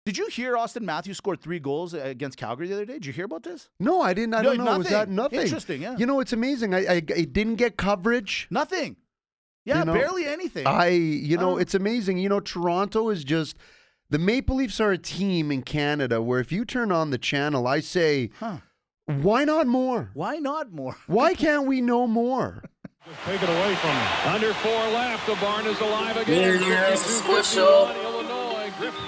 Did you hear Austin Matthews scored 3 goals against Calgary the other day? Did you hear about this? No, I didn't. I don't know. Was that nothing? Interesting, yeah. You know, it's amazing. It didn't get coverage. Nothing. Yeah, barely anything. It's amazing. Toronto is just, the Maple Leafs are a team in Canada where if you turn on the channel, I say, why not more? Why not more? Why can't we know more? Just take it away from him. Under 4 left, the barn is alive again. It's a sports show.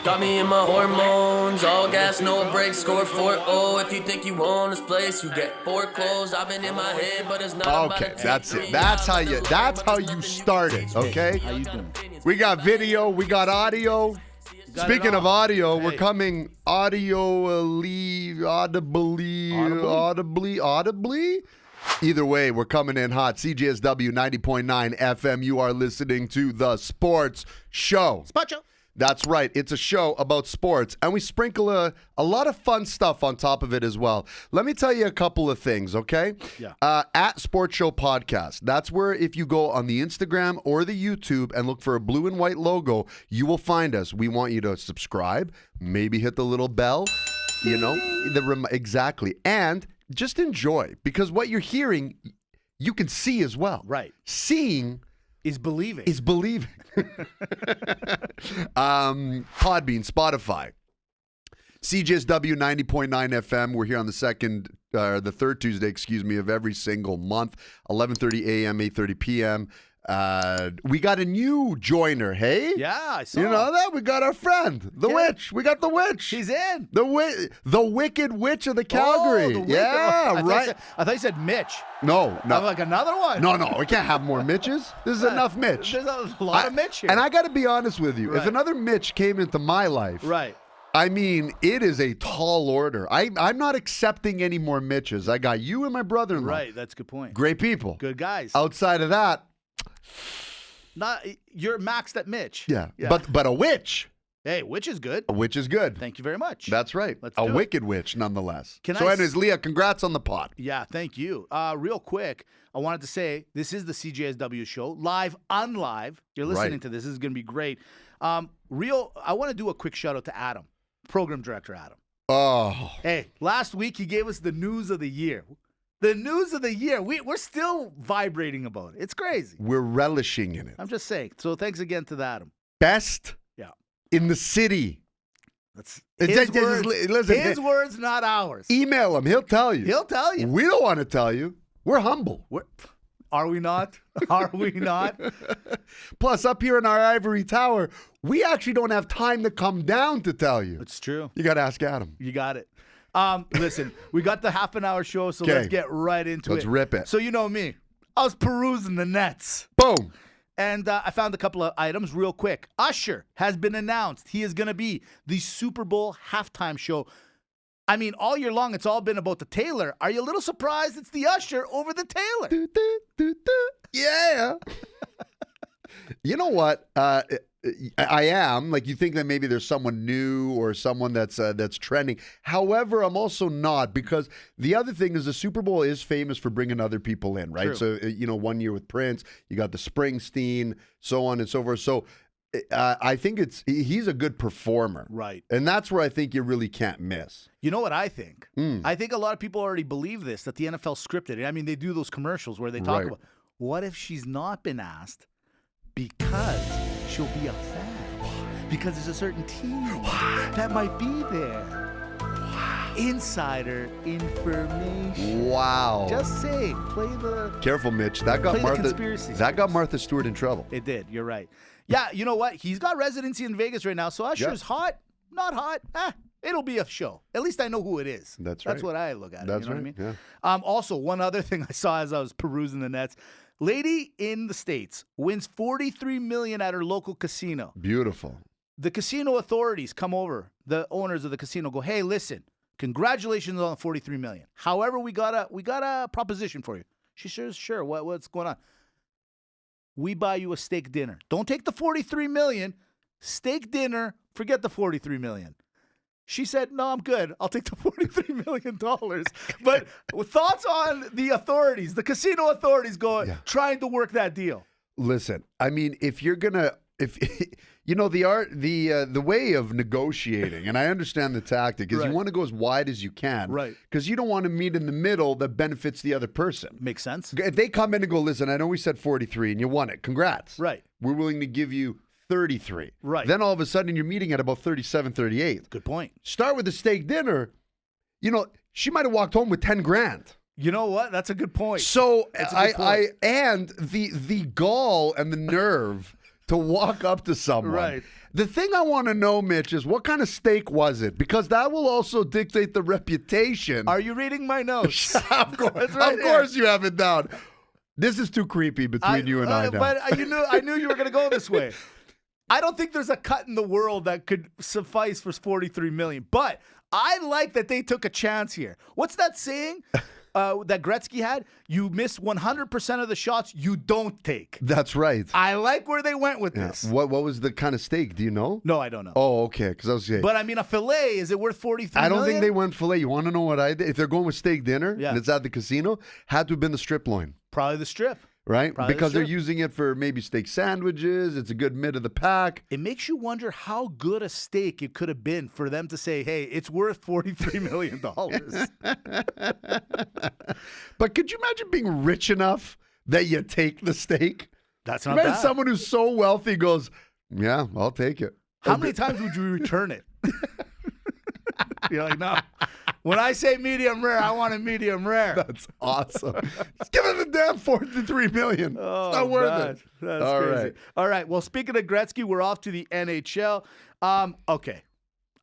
Got me in my hormones, all gas, no brakes, score 4-0. If you think you own this place, you get foreclosed. I've been in my head, but it's not about Okay, that's it. That's how you started, okay? How you doing? We got video, we got audio. Speaking of audio, we're coming audibly. Either way, we're coming in hot. CJSW 90.9 FM. You are listening to The Sports Show. Spot Show. That's right. It's a show about sports, and we sprinkle a lot of fun stuff on top of it as well. Let me tell you a couple of things, okay? Yeah. At Sports Show Podcast. That's where if you go on the Instagram or the YouTube and look for a blue and white logo, you will find us. We want you to subscribe, maybe hit the little bell, exactly. And just enjoy, because what you're hearing, you can see as well. Right. Seeing is believing. Podbean, Spotify, CJSW 90.9 FM. We're here on the third Tuesday, of every single month, 11:30 a.m., 8:30 p.m. We got a new joiner, hey? Yeah, I saw. You know that? We got our friend, the witch. We got the witch. She's in. The wicked witch of the Calgary. Right. I thought you said Mitch. No. I'm like, another one? No. We can't have more Mitches. This is enough Mitch. There's a lot of Mitch here. And I got to be honest with you. Right. If another Mitch came into my life, right. I mean, it is a tall order. I'm not accepting any more Mitches. I got you and my brother-in-law. Right, that's a good point. Great people. Good guys. Outside of that, you're maxed at Mitch. Yeah. But a witch. Hey, witch is good. A witch is good. Thank you very much. That's right. A wicked witch, nonetheless. So anyways, Leah, congrats on the pod. Yeah, thank you. Real quick, I wanted to say this is the CJSW show, live, unlive. You're listening to this. This is going to be great. I want to do a quick shout out to Adam, program director Adam. Oh. Hey, last week he gave us the news of the year. The news of the year. We're still vibrating about it. It's crazy. We're relishing in it. I'm just saying. So thanks again to Adam. Best in the city. That's his words. Listen, his words, not ours. Email him. He'll tell you. He'll tell you. We don't want to tell you. We're humble. Are we not? Are we not? Plus, up here in our ivory tower, we actually don't have time to come down to tell you. It's true. You got to ask Adam. You got it. Listen, we got the half-an-hour show, so let's get right into it. Let's rip it. So you know me. I was perusing the nets. Boom. And I found a couple of items real quick. Usher has been announced. He is going to be the Super Bowl halftime show. I mean, all year long, it's all been about the Taylor. Are you a little surprised it's the Usher over the Taylor? Yeah. You know what? I am. Like, you think that maybe there's someone new or someone that's trending. However, I'm also not, because the other thing is the Super Bowl is famous for bringing other people in, right? True. So, 1 year with Prince, you got the Springsteen, so on and so forth. So I think he's a good performer. Right. And that's where I think you really can't miss. You know what I think? I think a lot of people already believe this, that the NFL scripted it. I mean, they do those commercials where they talk about, what if she's not been asked because she'll be a fan? Because there's a certain team that might be there. Insider information. Wow. Just say, play the... Careful, Mitch. That got Martha Stewart in trouble. It did. You're right. Yeah, you know what? He's got residency in Vegas right now, so Usher's hot, not hot. It'll be a show. At least I know who it is. That's right. That's what I look at. That's you know right. What I mean? Yeah. Also, one other thing I saw as I was perusing the nets. Lady in the States wins $43 million at her local casino. Beautiful. The casino authorities come over. The owners of the casino go, "Hey, listen, congratulations on the $43 million. However, we got a proposition for you." She says, "Sure. What's going on?" "We buy you a steak dinner. Don't take the $43 million. Steak dinner. Forget the $43 million." She said, "No, I'm good. I'll take the $43 million. But thoughts on the authorities, the casino authorities trying to work that deal? Listen, I mean, if You know, the way of negotiating, and I understand the tactic, is Right. you want to go as wide as you can. Right. Because you don't want to meet in the middle that benefits the other person. Makes sense. If they come in and go, listen, I know we said 43 and you won it. Congrats. Right. We're willing to give you 33. Right. Then all of a sudden you're meeting at about 37, 38. Good point. Start with the steak dinner. You know, she might have walked home with 10 grand. You know what? That's a good point. So That's a good point. and the gall and the nerve to walk up to someone. Right. The thing I want to know, Mitch, is what kind of steak was it? Because that will also dictate the reputation. Are you reading my notes? Of course, It's right of here. course you have it down. This is too creepy between you and I now. But I knew you were going to go this way. I don't think there's a cut in the world that could suffice for 43 million. But I like that they took a chance here. What's that saying that Gretzky had? You miss 100% of the shots you don't take. That's right. I like where they went with Yeah. this. What was the kind of steak? Do you know? No, I don't know. Oh, okay. Because I was saying, But I mean, a fillet, is it worth 43 I don't million? think they went filet. You want to know what I did? If they're going with steak dinner Yeah. and it's at the casino, had to have been the strip loin. Probably the strip. Right? Probably Because they're strip. using it for maybe steak sandwiches. It's a good mid of the pack. It makes you wonder how good a steak it could have been for them to say, hey, it's worth $43 million. But could you imagine being rich enough that you take the steak? That's not Imagine bad. someone who's so wealthy goes, yeah, I'll take it. How many times would you return it? You're like, no. When I say medium rare, I want a medium rare. That's awesome. Just give it the damn $43 million. Oh, it's not worth it. That's All crazy. right. All right. Well, speaking of Gretzky, we're off to the NHL. Okay.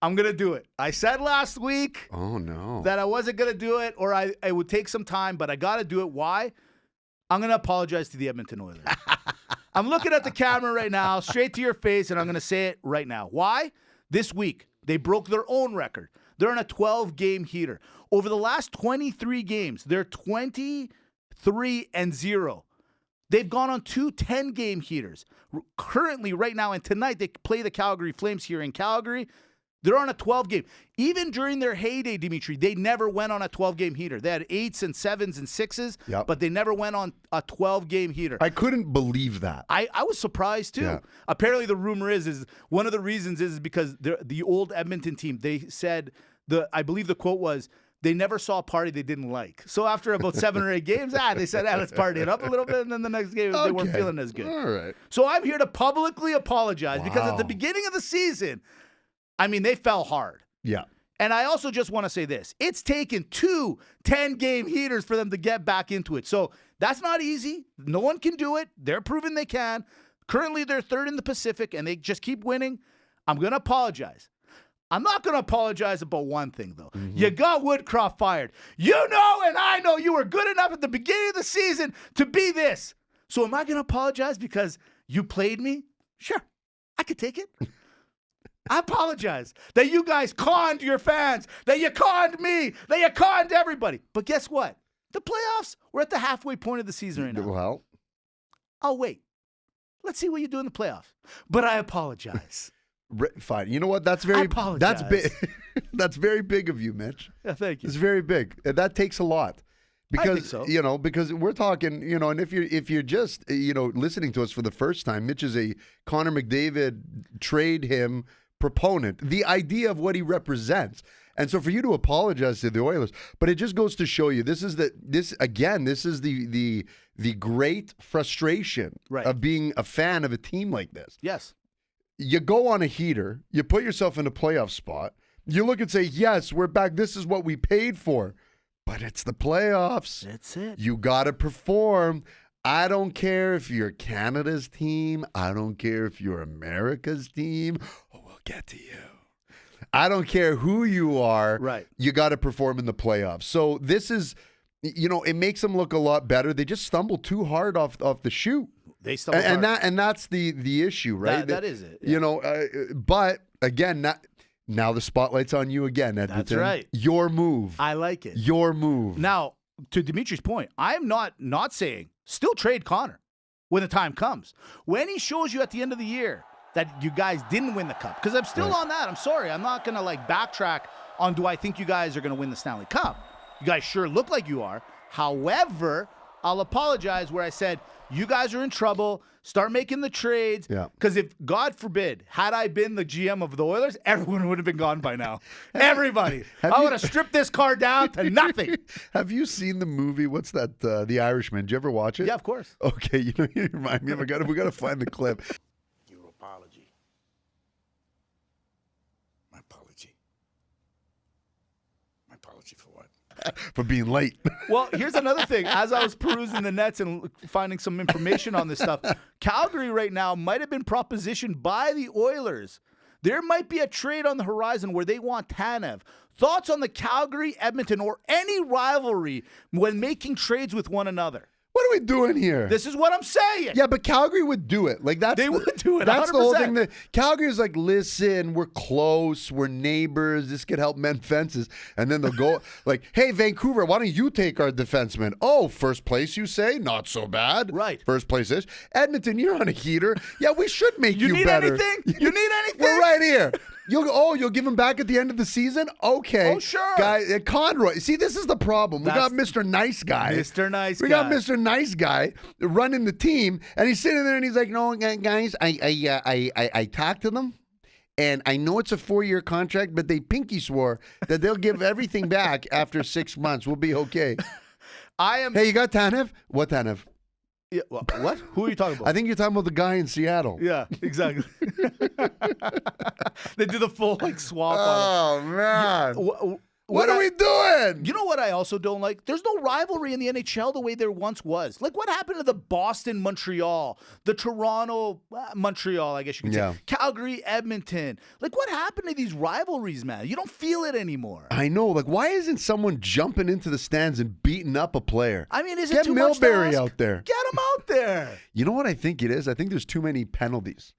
I'm going to do it. I said last week Oh, no. that I wasn't going to do it or I would take some time, but I got to do it. Why? I'm going to apologize to the Edmonton Oilers. I'm looking at the camera right now, straight to your face, and I'm going to say it right now. Why? This week, they broke their own record. They're on a 12-game heater. Over the last 23 games, they're 23-0. They've gone on 2 10-game heaters. Currently, right now, and tonight, they play the Calgary Flames here in Calgary. They're on a 12-game. Even during their heyday, Dimitri, they never went on a 12-game heater. They had 8s and 7s and 6s, Yep. but they never went on a 12-game heater. I couldn't believe that. I was surprised too. Yeah. Apparently, the rumor is one of the reasons is because the old Edmonton team. They said I believe the quote was they never saw a party they didn't like. So after about 7 or 8 games, they said, let's party it up a little bit, and then the next game they weren't Okay. feeling as good. All right. So I'm here to publicly apologize because at the Wow. beginning of the season, I mean, they fell hard. Yeah. And I also just want to say this. It's taken 2 10-game heaters for them to get back into it. So that's not easy. No one can do it. They're proving they can. Currently, they're third in the Pacific, and they just keep winning. I'm going to apologize. I'm not going to apologize about one thing, though. Mm-hmm. You got Woodcroft fired. You know and I know you were good enough at the beginning of the season to be this. So am I going to apologize because you played me? Sure. I could take it. I apologize that you guys conned your fans, that you conned me, that you conned everybody. But guess what? The playoffs, we're at the halfway point of the season right now. Well, I'll wait. Let's see what you do in the playoffs. But I apologize. fine. You know what? That's very. I apologize. That's big. That's very big of you, Mitch. Yeah, thank you. It's very big. That takes a lot. Because think so. because we're talking, and if you're just listening to us for the first time, Mitch is a Connor McDavid trade him proponent. The idea of what he represents. And so for you to apologize to the Oilers, but it just goes to show you this is the great frustration Right. of being a fan of a team like this. Yes. You go on a heater, you put yourself in a playoff spot, you look and say, yes, we're back. This is what we paid for. But it's the playoffs. That's it. You got to perform. I don't care if you're Canada's team. I don't care if you're America's team. Oh, we'll get to you. I don't care who you are. Right. You got to perform in the playoffs. So this is, it makes them look a lot better. They just stumbled too hard off the shoot. They stumbled hard. And that's the issue, right? That is it. Yeah. But again, now the spotlight's on you again, Edmonton. That's right. Your move. I like it. Your move. Now, to Dimitri's point, I'm not saying still trade Connor when the time comes. When he shows you at the end of the year that you guys didn't win the cup, because I'm still on that. I'm sorry. I'm not going to backtrack on do I think you guys are going to win the Stanley Cup. You guys sure look like you are. However, I'll apologize where I said, you guys are in trouble. Start making the trades. Yeah. Because if, God forbid, had I been the GM of the Oilers, everyone would have been gone by now. Everybody. I would have stripped this car down to nothing. Have you seen the movie? What's that? The Irishman. Did you ever watch it? Yeah, of course. Okay, you remind me. We got to find the clip. Your apology. My apology. My apology for what? For being late. Well, here's another thing. As I was perusing the nets and finding some information on this stuff, Calgary right now might have been propositioned by the Oilers. There might be a trade on the horizon where they want Tanev. Thoughts on the Calgary, Edmonton, or any rivalry when making trades with one another? What are we doing here? This is what I'm saying. Yeah, but Calgary would do it. Like They would do it, That's the whole 100%. thing. That Calgary's like, listen, we're close, we're neighbors. This could help mend fences. And then they'll go like, hey, Vancouver, why don't you take our defenseman? Oh, first place, you say? Not so bad. Right. First place ish. Edmonton, you're on a heater. Yeah, we should make you need better. anything? You need anything? We're right here. You'll give him back at the end of the season? Okay. Oh, sure. Guy, Conroy. See, this is the problem. We got Mr. Nice Guy. Mr. Nice We Guy. got Mr. Nice Guy running the team, and he's sitting there and he's like, no, guys, I talked to them. And I know it's a 4-year contract, but they pinky swore that they'll give everything back after 6 months. We'll be okay. Hey, you got Tanev? What Tanev? Yeah, what? Who are you talking about? I think you're talking about the guy in Seattle. Yeah, exactly. They do the full swap on him. Oh, man. What What are we doing? You know what I also don't like? There's no rivalry in the NHL the way there once was. Like, what happened to the Boston-Montreal, the Toronto-Montreal, I guess you could Yeah. say, Calgary-Edmonton? Like, what happened to these rivalries, man? You don't feel it anymore. I know. Like, why isn't someone jumping into the stands and beating up a player? I mean, is it Get too much to Milbury ask? out there. Get him out there. You know what I think it is? I think there's too many penalties.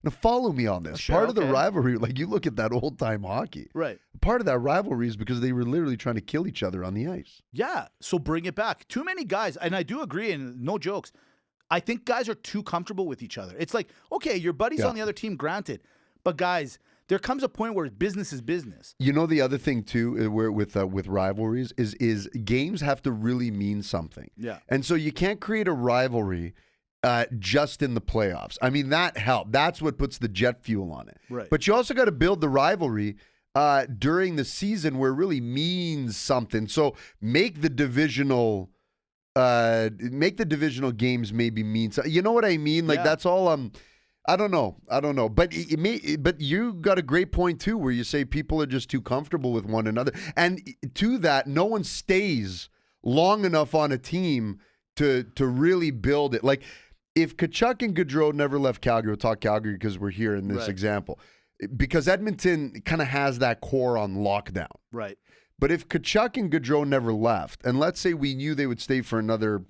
Now, follow me on this. Sure, Part of the okay. rivalry, like you look at that old-time hockey. Right. Part of that rivalry is because they were literally trying to kill each other on the ice. Yeah, so bring it back. Too many guys, and I do agree, and no jokes, I think guys are too comfortable with each other. It's like, okay, your buddy's Yeah. on the other team, granted, but guys, there comes a point where business is business. You know, the other thing too, where with rivalries is games have to really mean something. Yeah. And so you can't create a rivalry just in the playoffs. I mean, that helped. That's what puts the jet fuel on it. Right. But you also got to build the rivalry during the season where it really means something. So make the divisional games maybe mean something. You know what I mean? Like, Yeah. that's all. I don't know. But but you got a great point too, where you say people are just too comfortable with one another, and to that, no one stays long enough on a team to really build it. Like, if Tkachuk and Gaudreau never left Calgary, we'll talk Calgary because we're here in this Right. example, because Edmonton kind of has that core on lockdown. Right. But if Tkachuk and Gaudreau never left, and let's say we knew they would stay for another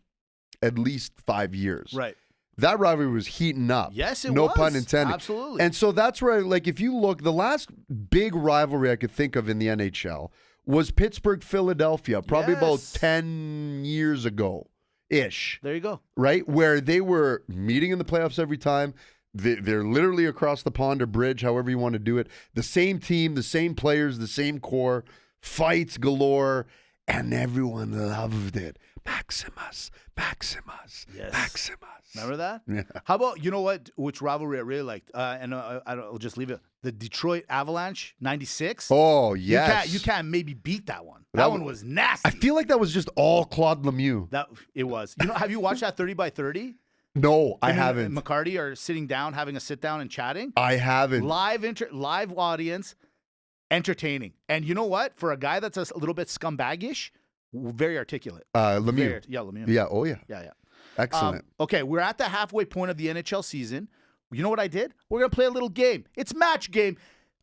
at least 5 years, Right. that rivalry was heating up. Yes, it no was. pun intended. Absolutely. And so that's where, like, if you look, the last big rivalry I could think of in the NHL was Pittsburgh-Philadelphia, probably about Yes. 10 years ago-ish, There you go. right? Where they were meeting in the playoffs every time. They're literally across the pond or bridge, however you want to do it. The same team, the same players, the same core, fights galore, and everyone loved it. Maximus, Yes. Maximus. Remember that? Yeah. How about, you know what, which rivalry I really liked? I'll just leave it. The Detroit Avalanche, 96. Oh, yes. You can't maybe beat that one. That That one- one was nasty. I feel like that was just all Claude Lemieux. It was. You know, have you watched that 30 by 30? No, I Him and haven't. McCarty are sitting down, having a sit down and chatting. I haven't. Live audience, entertaining. And you know what? For a guy that's a little bit scumbagish, very articulate. Lemieux. Yeah, Lemieux. Yeah, oh yeah. Yeah. Excellent. Okay, we're at the halfway point of the NHL season. You know what I did? We're going to play a little game. It's match game.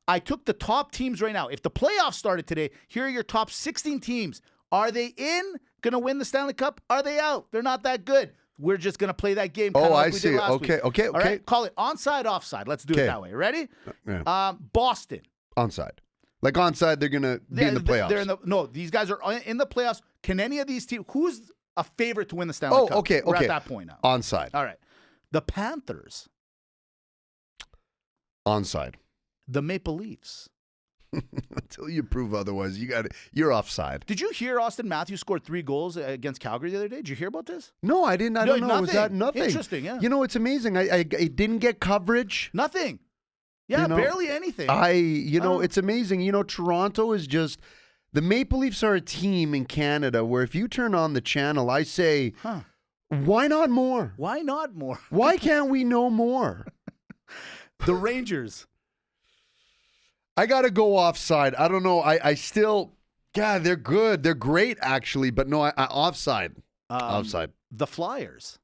I took the top teams right now. If the playoffs started today, here are your top 16 teams. Are they in? Going to win the Stanley Cup? Are they out? They're not that good. We're just going to play that game. kinda Oh, like I we see. did last Okay, week. okay, All okay. right, call it onside, offside. Let's do it Okay. that way. Ready? Yeah. Boston. Onside. Like onside, they're going to be in the playoffs. No, these guys are in the playoffs. Can any of these teams? Who's a favorite to win the Stanley Cup? okay, We're okay. at that point now. Onside. All right. The Panthers. Onside. The Maple Leafs. Until you prove otherwise, you're offside. Did you hear Austin Matthews scored 3 goals against Calgary the other day? Did you hear about this? No, I didn't. I No, don't know. Was that nothing? Interesting, yeah. You know, it's amazing. It didn't get coverage. Nothing. Yeah, You know, barely anything. It's amazing. You know, Toronto is just the Maple Leafs are a team in Canada where if you turn on the channel, I say, why not more? Why not more? Why can't we know more? The Rangers. I got to go offside. I don't know. I still, God, they're good. They're great, actually. But no, offside. Offside. The Flyers.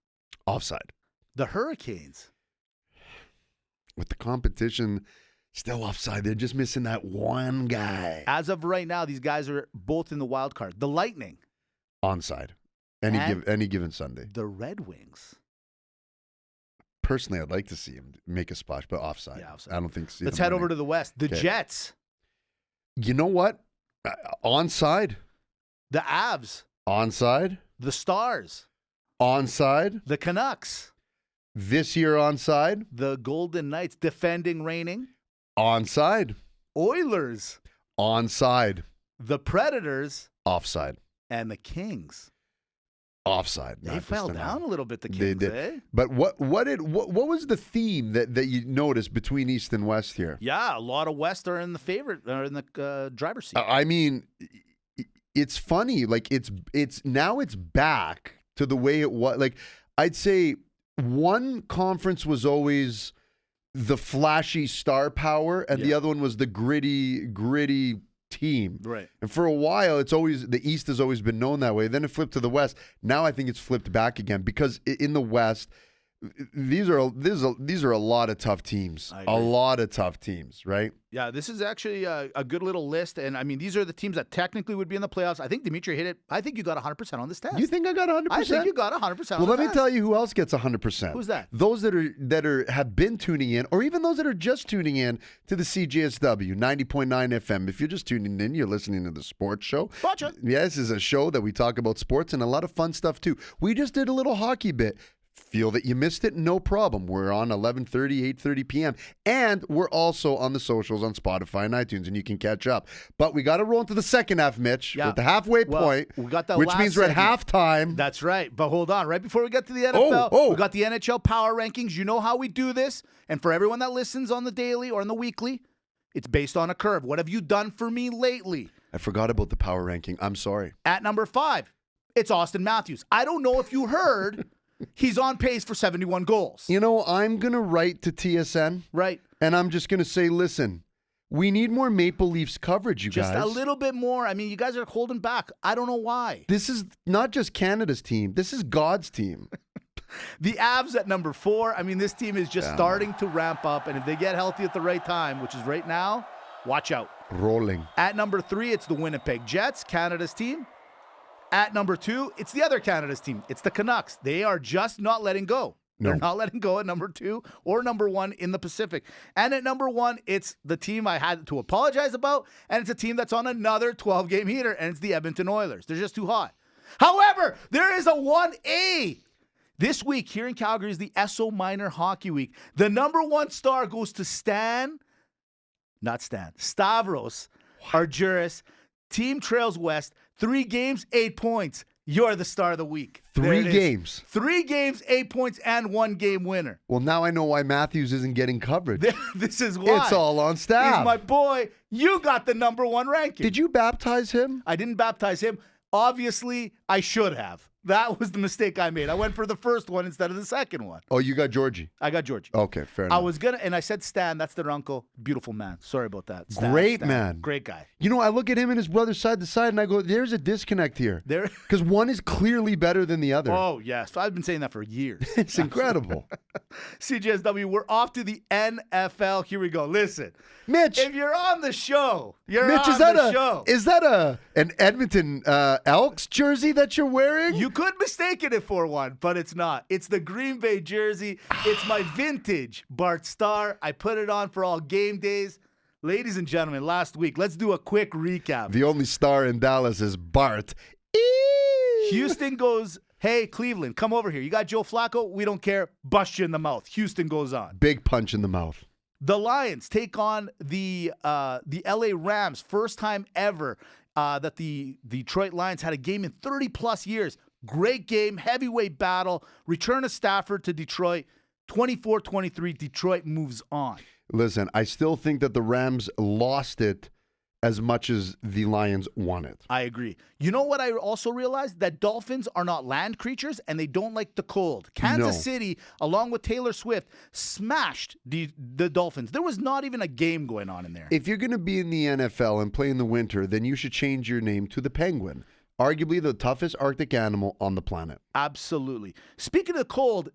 Offside. The Hurricanes. With the competition still offside, they're just missing that one guy. As of right now, these guys are both in the wild card. The Lightning. Onside. Any given Sunday. The Red Wings. Personally, I'd like to see him make a splash, but offside. Yeah, offside. I don't think. Let's head over to the West. The Jets. You know what? Onside. The Avs. Onside. The Stars. Onside. The Canucks. This year onside. The Golden Knights, defending reigning. Onside. Oilers. Onside. The Predators. Offside. And the Kings. Offside. They fell down a little bit, the Kings, They did. eh? But what was the theme that you noticed between East and West here? Yeah, a lot of West are in the favorite, or in the driver's seat. I mean, it's funny. Like it's back to the way it was. Like I'd say one conference was always the flashy star power, and the other one was the gritty team. Right. And for a while, it's always the East has always been known that way. Then it flipped to the West. Now I think it's flipped back again because in the West, these are a lot of tough teams. A lot of tough teams, right? Yeah, this is actually a good little list. And I mean, these are the teams that technically would be in the playoffs. I think Dimitri hit it. I think you got 100% on this test. You think I got 100%? I think you got 100%. Well, let me tell you who else gets 100%. Who's that? Those that have been tuning in, or even those that are just tuning in to the CJSW 90.9 FM. If you're just tuning in, you're listening to the sports show. Gotcha. Yeah, this is a show that we talk about sports and a lot of fun stuff too. We just did a little hockey bit. Feel that you missed it? No problem. We're on 11:30, 8:30 p.m. And we're also on the socials on Spotify and iTunes, and you can catch up. But we got to roll into the second half, Mitch, with the halfway point, we got that which last means we're at segment. halftime. That's right. But hold on. Right before we get to the NFL, we got the NHL Power Rankings. You know how we do this. And for everyone that listens on the daily or on the weekly, it's based on a curve. What have you done for me lately? I forgot about the power ranking. I'm sorry. At number 5, it's Austin Matthews. I don't know if you heard... He's on pace for 71 goals. You know, I'm going to write to TSN. Right. And I'm just going to say, listen, we need more Maple Leafs coverage, you guys. Just a little bit more. I mean, you guys are holding back. I don't know why. This is not just Canada's team. This is God's team. The Avs at number 4. I mean, this team is just starting to ramp up. And if they get healthy at the right time, which is right now, watch out. Rolling. At number 3, it's the Winnipeg Jets, Canada's team. At number 2, it's the other Canada's team. It's the Canucks. They are just not letting go. No. They're not letting go at number 2 or number 1 in the Pacific. And at number 1, it's the team I had to apologize about, and it's a team that's on another 12-game heater, and it's the Edmonton Oilers. They're just too hot. However, there is a 1A. This week here in Calgary is the Esso Minor Hockey Week. The number 1 star goes to Stavros Argyris. Team trails West. 3 games, 8 points. You're the star of the week. 3 games. 3 games, 8 points, and 1 game winner. Well, now I know why Matthews isn't getting coverage. This is why. It's all on staff. He's my boy. You got the number 1 ranking. Did you baptize him? I didn't baptize him. Obviously, I should have. That was the mistake I made. I went for the first one instead of the second one. Oh, you got Georgie. I got Georgie. Okay, fair enough. I was going to, and I said Stan, that's their uncle. Beautiful man. Sorry about that. Great man. Great guy. You know, I look at him and his brother side to side, and I go, there's a disconnect here. Because one is clearly better than the other. Oh, yes. I've been saying that for years. It's incredible. CJSW, we're off to the NFL. Here we go. Listen. Mitch. If you're on the show, you're Mitch, on the show. Is that an Edmonton Elks jersey that you're wearing? You could mistake it for one, but it's not. It's the Green Bay jersey. It's my vintage Bart Starr. I put it on for all game days. Ladies and gentlemen, last week, let's do a quick recap. The only star in Dallas is Bart. Houston goes, hey, Cleveland, come over here. You got Joe Flacco? We don't care. Bust you in the mouth. Houston goes on. Big punch in the mouth. The Lions take on the LA Rams. First time ever that the Detroit Lions had a game in 30-plus years. Great game, heavyweight battle. Return of Stafford to Detroit. 24-23, Detroit moves on. Listen, I still think that the Rams lost it as much as the Lions won it. I agree. You know what I also realized? That dolphins are not land creatures and they don't like the cold. Kansas City, along with Taylor Swift, smashed the Dolphins. There was not even a game going on in there. If you're going to be in the NFL and play in the winter, then you should change your name to the Penguin. Arguably the toughest Arctic animal on the planet. Absolutely. Speaking of cold,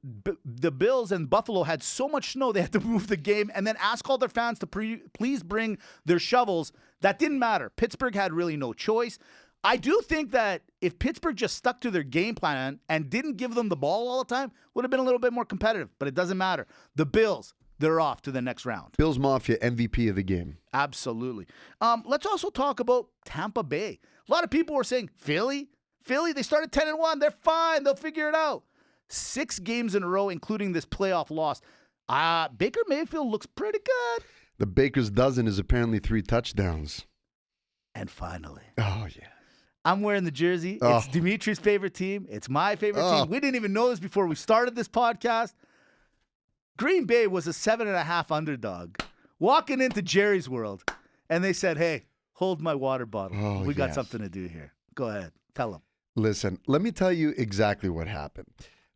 the Bills and Buffalo had so much snow they had to move the game and then ask all their fans to please bring their shovels. That didn't matter. Pittsburgh had really no choice. I do think that if Pittsburgh just stuck to their game plan and didn't give them the ball all the time, would have been a little bit more competitive, but it doesn't matter. The Bills, they're off to the next round. Bills Mafia, MVP of the game. Absolutely. Let's also talk about Tampa Bay. A lot of people were saying, Philly, they started 10-1. They're fine. They'll figure it out. 6 games in a row, including this playoff loss. Baker Mayfield looks pretty good. The Baker's dozen is apparently 3 touchdowns. And finally. Oh, yeah. I'm wearing the jersey. It's Dimitri's favorite team. It's my favorite team. We didn't even know this before we started this podcast. Green Bay was a 7.5 underdog walking into Jerry's world. And they said, hey, hold my water bottle. We got something to do here. Go ahead. Tell them. Listen, let me tell you exactly what happened.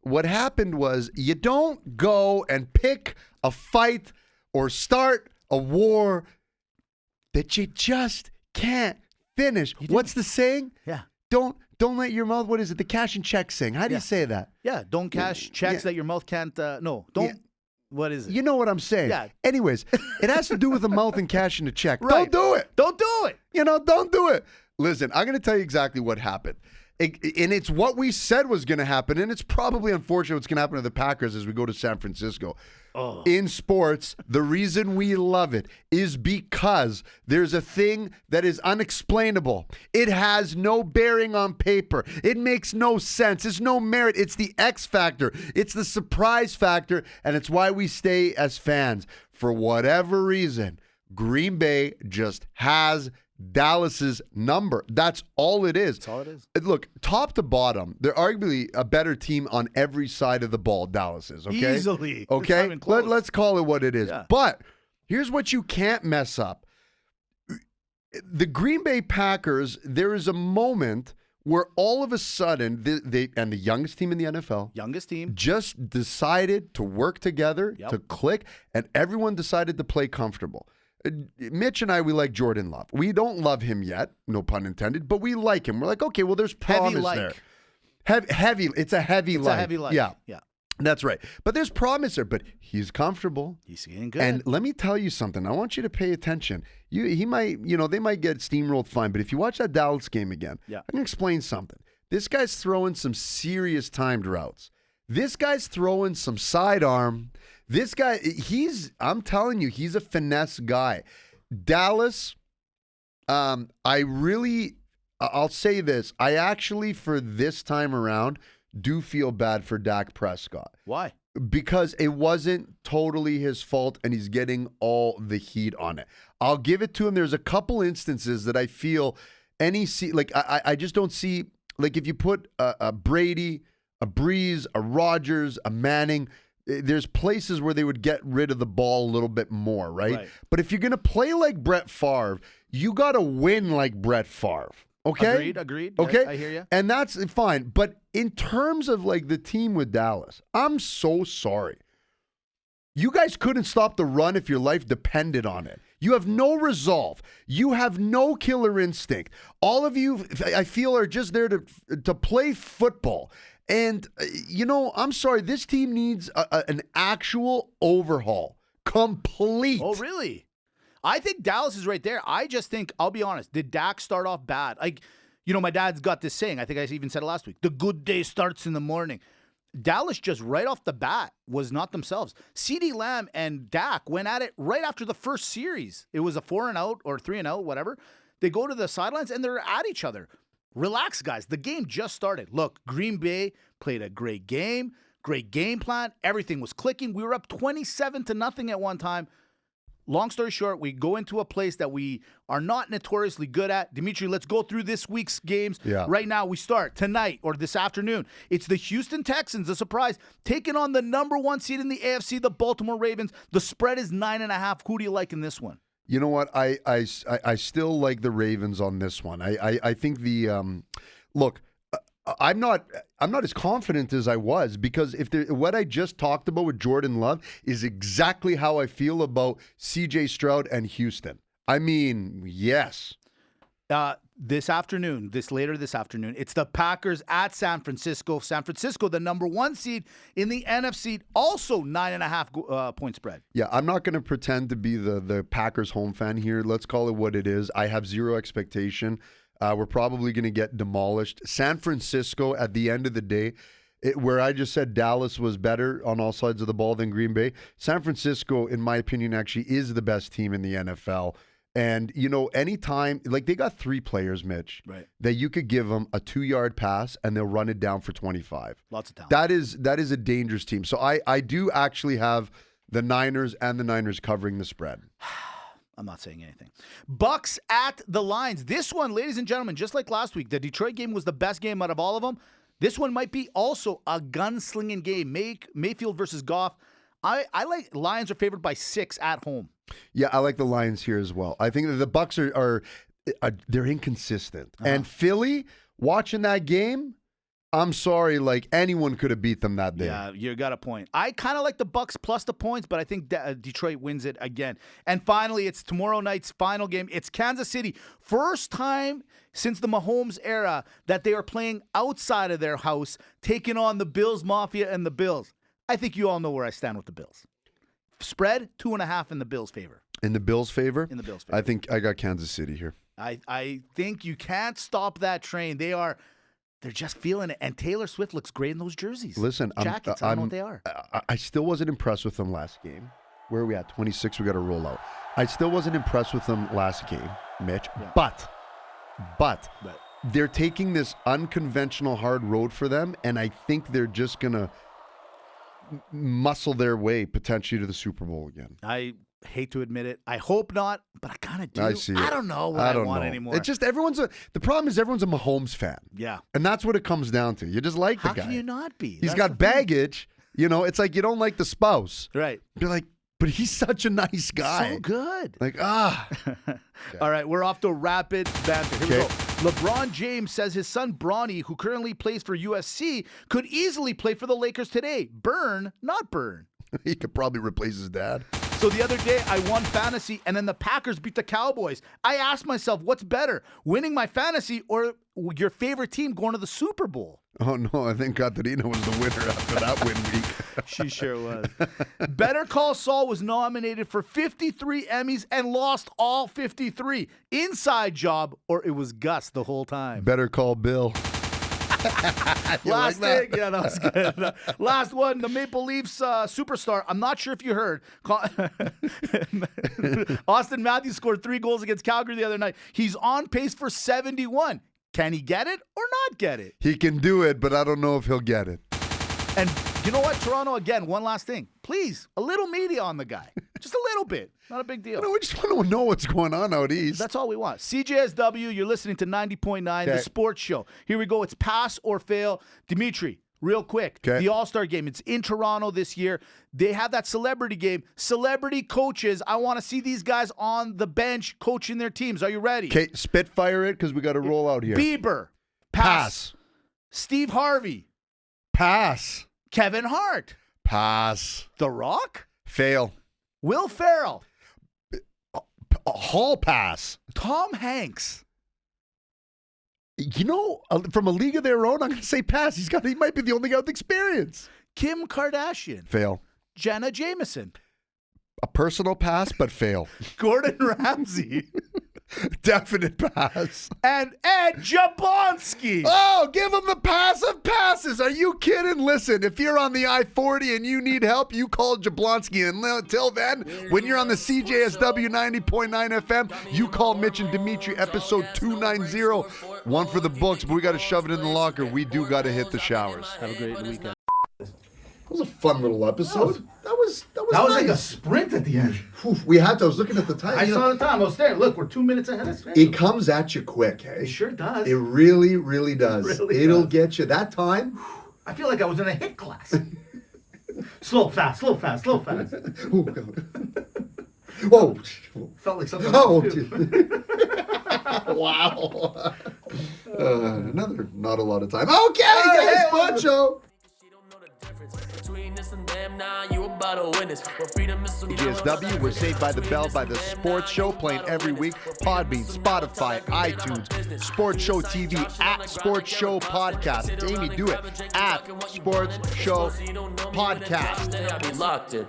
What happened was you don't go and pick a fight or start a war that you just can't finish. What's the saying? Yeah. Don't let your mouth, what is it? The cash and check saying. How do you say that? Yeah, don't cash checks that your mouth can't, no, don't. Yeah. What is it? You know what I'm saying. Yeah. Anyways, it has to do with the mouth and cashing a check. Right. Don't do it. Don't do it. Don't do it. Listen, I'm going to tell you exactly what happened. And it's what we said was going to happen, and it's probably unfortunate what's going to happen to the Packers as we go to San Francisco. In sports, the reason we love it is because there's a thing that is unexplainable. It has no bearing on paper. It makes no sense. There's no merit. It's the X factor. It's the surprise factor, and it's why we stay as fans. For whatever reason, Green Bay just has Dallas's number. That's all it is. That's all it is. Look, top to bottom, they're arguably a better team on every side of the ball. Dallas is, okay? Easily. Okay? Let's call it what it is. Yeah. But here's what you can't mess up. The Green Bay Packers, there is a moment where all of a sudden, they and the youngest team in the NFL, just decided to work together, to click, and everyone decided to play comfortable. Mitch and I, we like Jordan Love. We don't love him yet, no pun intended, but we like him. We're like, okay, well, there's promise there. Heavy. It's a heavy like. It's a heavy like. Yeah. Yeah. That's right. But there's promise there, but he's comfortable. He's getting good. And let me tell you something. I want you to pay attention. He might, they might get steamrolled fine, but if you watch that Dallas game again, I can explain something. This guy's throwing some serious timed routes. This guy's throwing some sidearm. This guy, I'm telling you, he's a finesse guy. Dallas, I'll say this. I actually, for this time around, do feel bad for Dak Prescott. Why? Because it wasn't totally his fault, and he's getting all the heat on it. I'll give it to him. There's a couple instances that I feel I just don't see, like if you put a Brady, a Breeze, a Rodgers, a Manning, there's places where they would get rid of the ball a little bit more, right? But if you're going to play like Brett Favre, you got to win like Brett Favre. Okay? Agreed. Okay? I hear you. And that's fine. But in terms of like the team with Dallas, I'm so sorry. You guys couldn't stop the run if your life depended on it. You have no resolve. You have no killer instinct. All of you, I feel, are just there to play football. And, I'm sorry, this team needs an actual overhaul. Complete. Oh, really? I think Dallas is right there. I just think, I'll be honest, did Dak start off bad? Like, my dad's got this saying, I think I even said it last week, the good day starts in the morning. Dallas just right off the bat was not themselves. CeeDee Lamb and Dak went at it right after the first series. It was a 4-and-out or 3-and-out, whatever. They go to the sidelines and they're at each other. Relax, guys. The game just started. Look, Green Bay played a great game plan. Everything was clicking. We were up 27-0 at one time. long story short, we go into a place that we are not notoriously good at. Dimitri, let's go through this week's games. Yeah. Right now, we start tonight or this afternoon. It's the Houston Texans, a surprise, taking on the number 1 seed in the AFC, the Baltimore Ravens. The spread is 9.5. Who do you like in this one? You know what? I still like the Ravens on this one. I think the look. I'm not as confident as I was because what I just talked about with Jordan Love is exactly how I feel about C.J. Stroud and Houston. I mean, yes. Later this afternoon, it's the Packers at San Francisco. San Francisco, the number 1 seed in the NFC, also 9.5 point spread. Yeah, I'm not going to pretend to be the Packers home fan here. Let's call it what it is. I have zero expectation. We're probably going to get demolished. San Francisco, at the end of the day, where I just said Dallas was better on all sides of the ball than Green Bay, San Francisco, in my opinion, actually is the best team in the NFL. And, anytime, like they got 3 players, Mitch, right, that you could give them a 2-yard pass and they'll run it down for 25. Lots of talent. That is a dangerous team. So I do actually have the Niners and the Niners covering the spread. I'm not saying anything. Bucks at the Lions. This one, ladies and gentlemen, just like last week, the Detroit game was the best game out of all of them. This one might be also a gunslinging game. Mayfield versus Goff. I like Lions are favored by 6 at home. Yeah, I like the Lions here as well. I think that the Bucks are they're inconsistent. And Philly, watching that game, I'm sorry, like anyone could have beat them that day. Yeah, you got a point. I kind of like the Bucks plus the points, but I think Detroit wins it again. And finally, it's tomorrow night's final game. It's Kansas City. First time since the Mahomes era that they are playing outside of their house, taking on the Bills Mafia and the Bills. I think you all know where I stand with the Bills. Spread 2.5 in the Bills' favor. In the Bills' favor? In the Bills' favor. I think I got Kansas City here. I think you can't stop that train. They're just feeling it. And Taylor Swift looks great in those jerseys. Listen, jackets. I don't know what they are. I still wasn't impressed with them last game. Where are we at? 26, we got to roll out. I still wasn't impressed with them last game, Mitch. Yeah. But they're taking this unconventional hard road for them, and I think they're just going to muscle their way potentially to the Super Bowl again. I hate to admit it. I hope not, but I kind of do. I see. I don't know what I want anymore. It's just the problem is everyone's a Mahomes fan. Yeah. And that's what it comes down to. You just like the guy. How can you not be? He's got baggage. It's like you don't like the spouse. Right. You're like, but he's such a nice guy. So good. Like, All right, we're off to rapid banter. Here we go. LeBron James says his son Bronny, who currently plays for USC, could easily play for the Lakers today. Burn, not burn. He could probably replace his dad. So the other day, I won fantasy, and then the Packers beat the Cowboys. I asked myself, what's better, winning my fantasy or your favorite team going to the Super Bowl? Oh, no, I think Caterina was the winner after that win week. She sure was. Better Call Saul was nominated for 53 Emmys and lost all 53. Inside job, or it was Gus the whole time. Better Call Bill. Last thing, yeah, that was good. Last one, the Maple Leafs superstar. I'm not sure if you heard. Austin Matthews scored 3 goals against Calgary the other night. He's on pace for 71. Can he get it or not get it? He can do it, but I don't know if he'll get it. And you know what, Toronto, again, one last thing. Please, a little media on the guy. Just a little bit. Not a big deal. No, we just want to know what's going on out east. That's all we want. CJSW, you're listening to 90.9, the sports show. Here we go. It's pass or fail. Dimitri, real quick. The All-Star game. It's in Toronto this year. They have that celebrity game. Celebrity coaches. I want to see these guys on the bench coaching their teams. Are you ready? Okay, spitfire it because we got to roll out here. Bieber. Pass. Steve Harvey. Pass. Kevin Hart. Pass. The Rock. Fail. Will Ferrell. Hall pass. Tom Hanks. From a league of their own, I'm going to say pass. He might be the only guy with experience. Kim Kardashian. Fail. Jenna Jameson. A personal pass, but fail. Gordon Ramsay. Definite pass. And Ed Jablonski. Oh, give him the pass of passes. Are you kidding? Listen, if you're on the I-40 and you need help, you call Jablonski. And until then, when you're on the CJSW 90.9 FM, you call Mitch and Dimitri, episode 290. One for the books, but we got to shove it in the locker. We do got to hit the showers. Have a great weekend. That was a fun little episode. That was was That was like a nice. sprint at the end. Oof, we had to. I was looking at the time. I you know, saw the time. I was there. Look, we're 2 minutes ahead of schedule. it comes at you quick, hey? It sure does. It really, really does. Really It'll does. get you. That time, I feel like I was in a hit class. Slow, fast, slow, fast, slow, fast. oh, God. Oh, Felt like something. oh, else, too. wow. Another not a lot of time. Okay, guys, Poncho. Between this and them, now you about to witness. Well, freedom is so GSW, we're Saved by the Bell by the Sports Show, playing every week. Podbean, Spotify, iTunes, Sports Show TV, at Sports Show Podcast. Amy, do it. At Sports Show Podcast. I'll be locked in.